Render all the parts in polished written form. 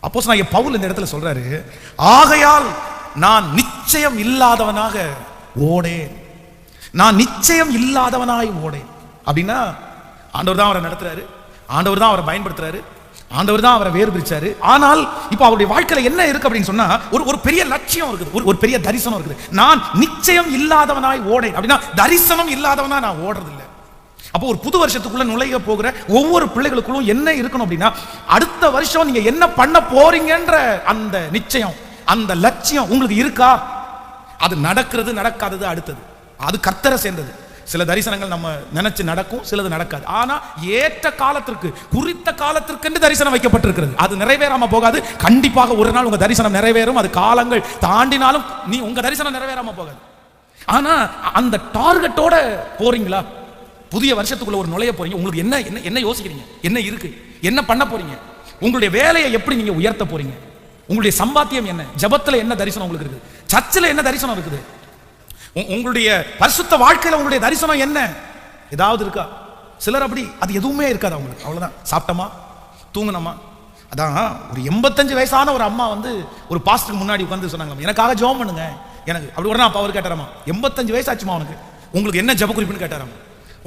அப்போஸ்தலனாகிய பவுல் இந்த இடத்துல சொல்றாரு, ஆகையால் நான் நிச்சயம் இல்லாதவனாக ஓடேன். நான் நிச்சயம் இல்லாதவனாய் ஓடேன். அப்படின்னா ஆண்டவர் தான் அவரை நடத்துறாரு, ஆண்டவர் தான் அவரை பயன்படுத்துறாரு, ஆண்டவர் தான் அவரை வேறு பிரிச்சாரு. ஆனால் இப்ப அவருடைய வாழ்க்கையில என்ன இருக்கு அப்படின்னு சொன்னா, ஒரு பெரிய லட்சியம் இருக்குது, ஒரு பெரிய தரிசனம் இருக்குது. நான் நிச்சயம் இல்லாதவனாய் ஓடேன் அப்படின்னா தரிசனம் இல்லாதவனா நான் ஓடுறது இல்லை. அப்போ ஒரு புது வருஷத்துக்குள்ள நுழைய போகிற ஒவ்வொரு பிள்ளைகளுக்குள்ளும் என்ன இருக்கணும் அப்படின்னா, அடுத்த வருஷம் நீங்க என்ன பண்ண போறீங்கன்ற அந்த நிச்சயம், அந்த லட்சியம் உங்களுக்கு இருக்கா? அது நடக்கிறது நடக்காதது அடுத்தது, அது கர்த்தரை சேர்ந்தது. சில தரிசனங்கள் நம்ம நினைச்சு நடக்கும், சிலது நடக்காது. ஆனா ஏற்ற காலத்திற்கு, குறித்த காலத்திற்கு தரிசனம் வைக்கப்பட்டிருக்கிறது. அது நிறைவேறாம போகாது. கண்டிப்பாக ஒரு நாள் உங்க தரிசனம் நிறைவேறும். அது காலங்கள் தாண்டினாலும் நீ உங்க தரிசனம் நிறைவேறாம போகாது. ஆனா அந்த டார்கெட்டோட போறீங்களா? புதிய வருஷத்துக்குள்ள ஒரு நுழைய போறீங்க, உங்களுக்கு என்ன என்ன என்ன யோசிக்கிறீங்க? என்ன இருக்கு? என்ன பண்ண போறீங்க? உங்களுடைய வேலையை எப்படி நீங்க உயர்த்த போறீங்க? உங்களுடைய சம்பாத்தியம் என்ன? ஜபத்துல என்ன தரிசனம் உங்களுக்கு இருக்குது? சர்ச்சில் என்ன தரிசனம் இருக்குது? உங்களுடைய பரிசுத்த வாழ்க்கையில உங்களுடைய தரிசனம் என்ன? ஏதாவது இருக்கா? சிலர் அப்படி அது எதுவுமே இருக்காது அவங்களுக்கு. அவ்வளவுதான், சாப்பிட்டமா தூங்கினமா. அதான் ஒரு 85 வயசான ஒரு அம்மா வந்து ஒரு பாஸ்டருக்கு முன்னாடி உட்கார்ந்து சொன்னாங்க, எனக்காக ஜெபம் பண்ணுங்க. எனக்கு அப்படி உடனே அப்பா அவர் கேட்டாராமா, 85 வயசு ஆச்சுமா அவனுக்கு, உங்களுக்கு என்ன ஜெப குறிப்புன்னு கேட்டாராமா.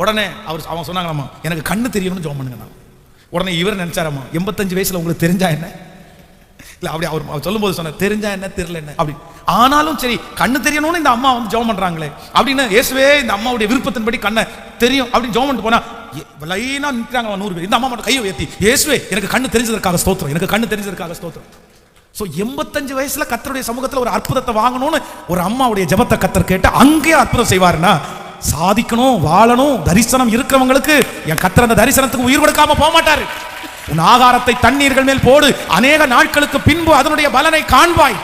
உடனே அவன் சொன்னாங்களாமா, எனக்கு கண்ணு தெரியணும்னு ஜெபம் பண்ணுங்க. உடனே இவர் நினைச்சாராமா, 85 வயசுல உங்களுக்கு தெரிஞ்சா என்ன? இல்ல அப்படி அவர் சொல்லும் போது சொன்ன, தெரிஞ்சா என்ன தெரியல என்ன அப்படி. ஆனாலும் சரி, கண்ணு தெரியணும்னு இந்த அம்மா வந்து ஜெபம் பண்றாங்களே அப்படின்னு, இயேசுவே இந்த அம்மாவுடைய விருப்பத்தின்படி கண்ணை தெரியும் அப்படின்னு ஜெபம் பண்ணிட்டு போனா லைனா நிற்கிறாங்க 100 பேர். இந்த அம்மா மட்டும் கையை உயர்த்தி, இயேசுவே எனக்கு கண்ணு தெரிஞ்சதற்காக ஸ்தோத்திரம், எனக்கு கண்ணு தெரிஞ்சதற்காக ஸ்தோத்திரம். சோ 85 வயசுல கர்த்தருடைய சமூகத்துல ஒரு அற்புதத்தை வாங்கணும்னு ஒரு அம்மாவுடைய ஜெபத்தை கர்த்தர் கேட்டு அங்கேயே அற்புதம் செய்வாருன்னா, சாதிக்கணும், வாழணும், தரிசனம் இருக்கிறவங்களுக்கு என் கர்த்தர் அந்த தரிசனத்துக்கு உயிர் கொடுக்காம போக மாட்டாரு. உன் ஆகாரத்தை தண்ணீர்கள் மேல் போடு, அநேக நாட்களுக்கு பின்பு அதனுடைய பலனை காண்பாய்.